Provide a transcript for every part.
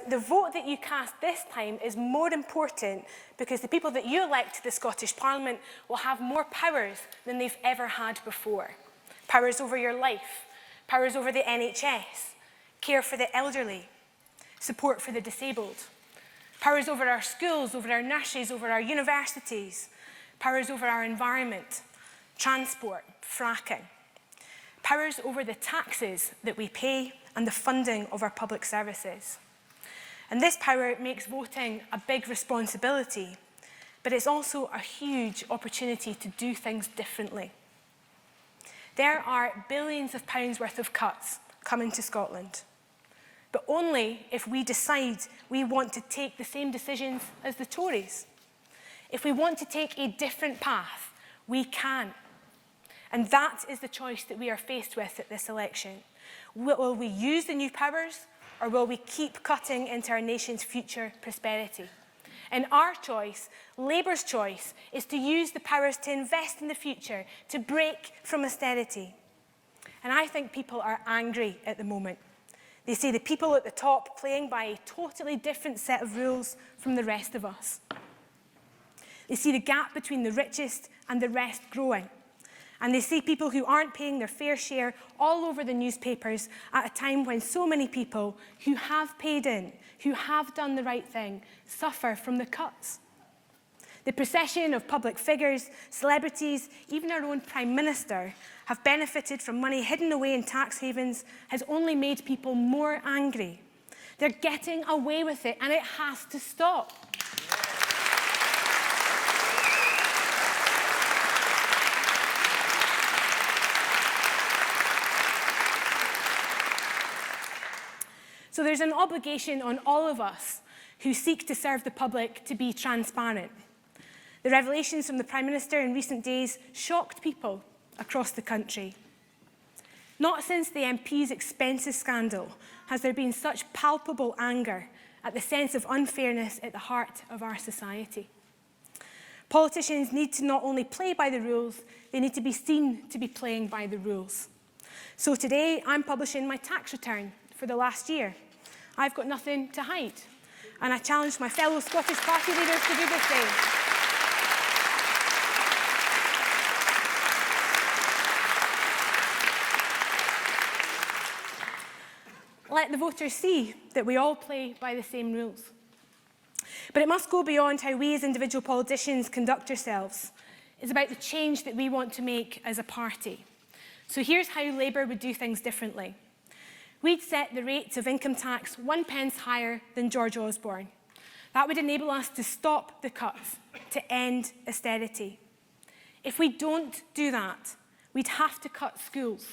The vote that you cast this time is more important because the people that you elect to the Scottish Parliament will have more powers than they've ever had before. Powers over your life, powers over the NHS, care for the elderly, support for the disabled, powers over our schools, over our nurseries, over our universities, powers over our environment, transport, fracking, powers over the taxes that we pay and the funding of our public services. And this power makes voting a big responsibility, but it's also a huge opportunity to do things differently. There are billions of pounds worth of cuts coming to Scotland, but only if we decide we want to take the same decisions as the Tories. If we want to take a different path, we can. And that is the choice that we are faced with at this election. Will we use the new powers, or will we keep cutting into our nation's future prosperity? And our choice, Labour's choice, is to use the powers to invest in the future, to break from austerity. And I think people are angry at the moment. They see the people at the top playing by a totally different set of rules from the rest of us. They see the gap between the richest and the rest growing. And they see people who aren't paying their fair share all over the newspapers at a time when so many people who have paid in, who have done the right thing, suffer from the cuts. The procession of public figures, celebrities, even our own Prime Minister, have benefited from money hidden away in tax havens has only made people more angry. They're getting away with it, and it has to stop. So there's an obligation on all of us who seek to serve the public to be transparent. The revelations from the Prime Minister in recent days shocked people across the country. Not since the MP's expenses scandal has there been such palpable anger at the sense of unfairness at the heart of our society. Politicians need to not only play by the rules, they need to be seen to be playing by the rules. So today, I'm publishing my tax return for the last year. I've got nothing to hide, and I challenge my fellow Scottish party leaders to do the same. Let the voters see that we all play by the same rules. But it must go beyond how we as individual politicians conduct ourselves. It's about the change that we want to make as a party. So here's how Labour would do things differently. We'd set the rates of income tax 1 pence higher than George Osborne. That would enable us to stop the cuts, to end austerity. If we don't do that, we'd have to cut schools.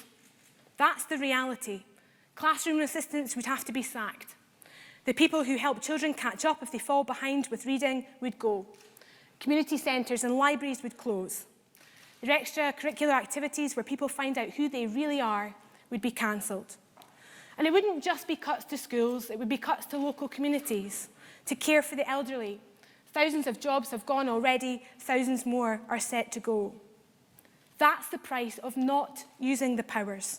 That's the reality. Classroom assistants would have to be sacked. The people who help children catch up if they fall behind with reading would go. Community centres and libraries would close. The extracurricular activities where people find out who they really are would be cancelled. And it wouldn't just be cuts to schools, it would be cuts to local communities, to care for the elderly. Thousands of jobs have gone already, thousands more are set to go. That's the price of not using the powers.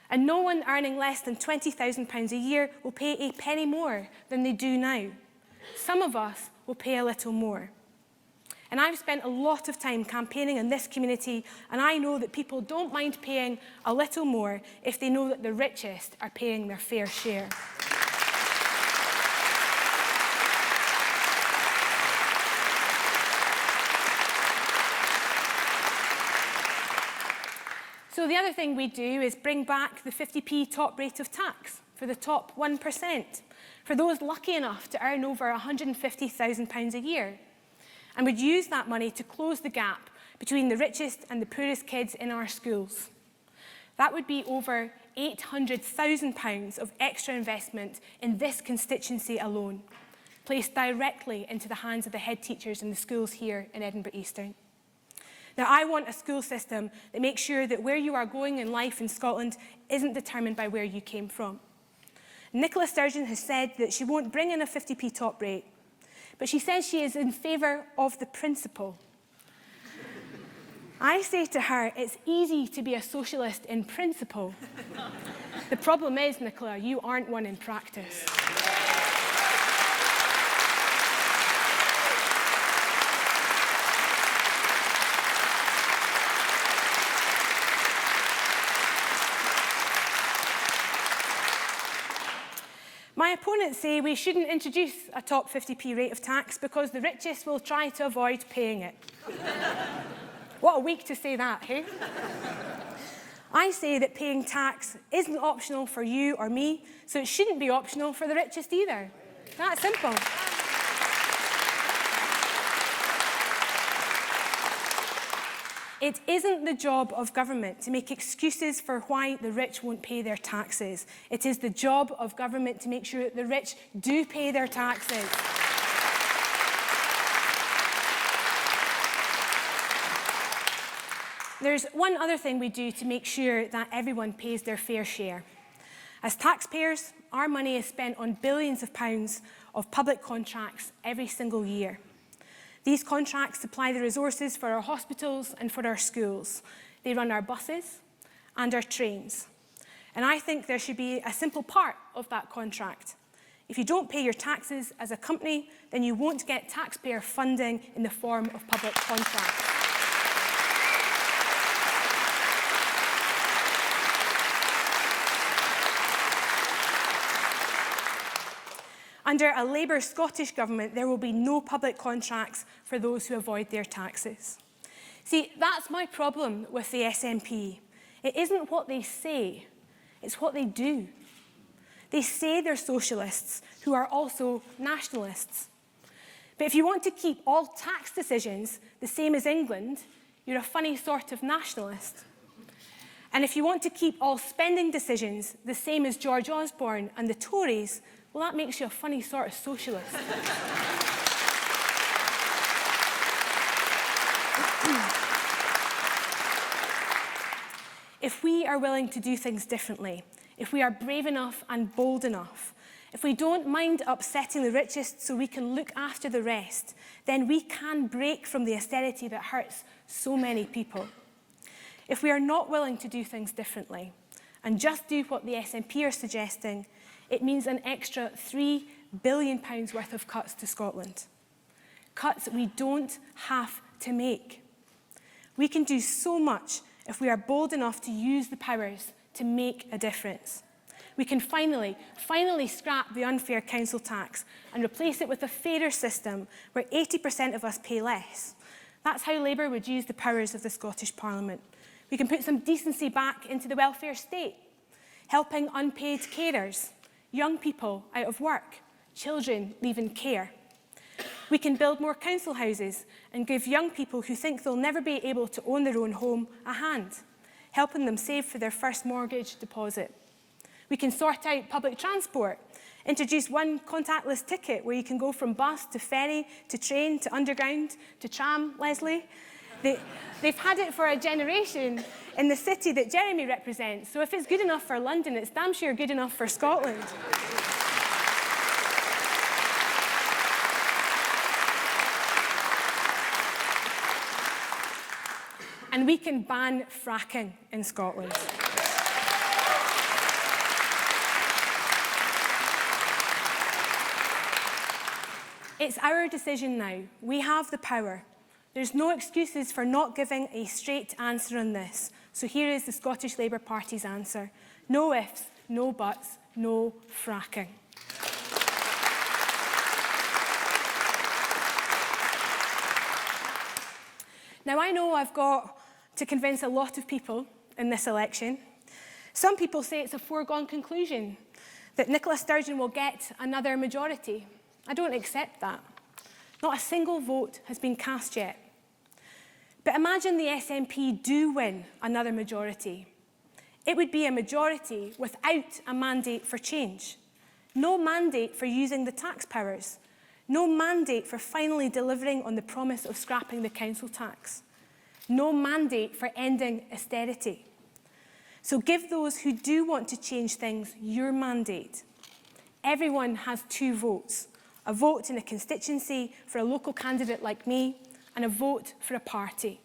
And no one earning less than £20,000 a year will pay a penny more than they do now. Some of us will pay a little more. And I've spent a lot of time campaigning in this community, and I know that people don't mind paying a little more if they know that the richest are paying their fair share. So the other thing we do is bring back the 50p top rate of tax for the top 1%, for those lucky enough to earn over £150,000 a year. And would use that money to close the gap between the richest and the poorest kids in our schools. That would be over £800,000 of extra investment in this constituency alone, placed directly into the hands of the head teachers in the schools here in Edinburgh Eastern. Now, I want a school system that makes sure that where you are going in life in Scotland isn't determined by where you came from. Nicola Sturgeon has said that she won't bring in a 50p top rate, but she says she is in favour of the principle. I say to her, it's easy to be a socialist in principle. The problem is, Nicola, you aren't one in practice. My opponents say we shouldn't introduce a top 50p rate of tax because the richest will try to avoid paying it. What a week to say that, hey? I say that paying tax isn't optional for you or me, so it shouldn't be optional for the richest either. That's simple. It isn't the job of government to make excuses for why the rich won't pay their taxes. It is the job of government to make sure that the rich do pay their taxes. There's one other thing we do to make sure that everyone pays their fair share. As taxpayers, our money is spent on billions of pounds of public contracts every single year. These contracts supply the resources for our hospitals and for our schools. They run our buses and our trains. And I think there should be a simple part of that contract. If you don't pay your taxes as a company, then you won't get taxpayer funding in the form of public contracts. Under a Labour Scottish Government, there will be no public contracts for those who avoid their taxes. See, that's my problem with the SNP. It isn't what they say, it's what they do. They say they're socialists who are also nationalists. But if you want to keep all tax decisions the same as England, you're a funny sort of nationalist. And if you want to keep all spending decisions the same as George Osborne and the Tories, well, that makes you a funny sort of socialist. If we are willing to do things differently, if we are brave enough and bold enough, if we don't mind upsetting the richest so we can look after the rest, then we can break from the austerity that hurts so many people. If we are not willing to do things differently and just do what the SNP are suggesting, it means an extra £3 billion worth of cuts to Scotland. Cuts we don't have to make. We can do so much if we are bold enough to use the powers to make a difference. We can finally scrap the unfair council tax and replace it with a fairer system where 80% of us pay less. That's how Labour would use the powers of the Scottish Parliament. We can put some decency back into the welfare state, helping unpaid carers, young people out of work, children leaving care. We can build more council houses and give young people who think they'll never be able to own their own home a hand, helping them save for their first mortgage deposit. We can sort out public transport, introduce one contactless ticket where you can go from bus to ferry to train to underground to tram, Leslie. They've had it for a generation in the city that Jeremy represents, so if it's good enough for London, it's damn sure good enough for Scotland. And we can ban fracking in Scotland. It's our decision now. We have the power. There's no excuses for not giving a straight answer on this. So here is the Scottish Labour Party's answer. No ifs, no buts, no fracking. Now, I know I've got to convince a lot of people in this election. Some people say it's a foregone conclusion that Nicola Sturgeon will get another majority. I don't accept that. Not a single vote has been cast yet. But imagine the SNP do win another majority. It would be a majority without a mandate for change. No mandate for using the tax powers. No mandate for finally delivering on the promise of scrapping the council tax. No mandate for ending austerity. So give those who do want to change things your mandate. Everyone has 2 votes. A vote in a constituency for a local candidate like me, and a vote for a party.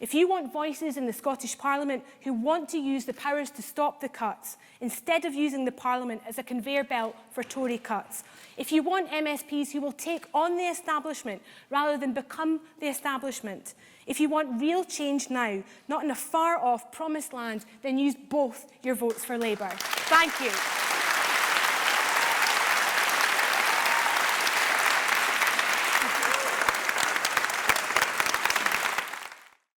If you want voices in the Scottish Parliament who want to use the powers to stop the cuts, instead of using the Parliament as a conveyor belt for Tory cuts, if you want MSPs who will take on the establishment rather than become the establishment, if you want real change now, not in a far-off promised land, then use both your votes for Labour. Thank you.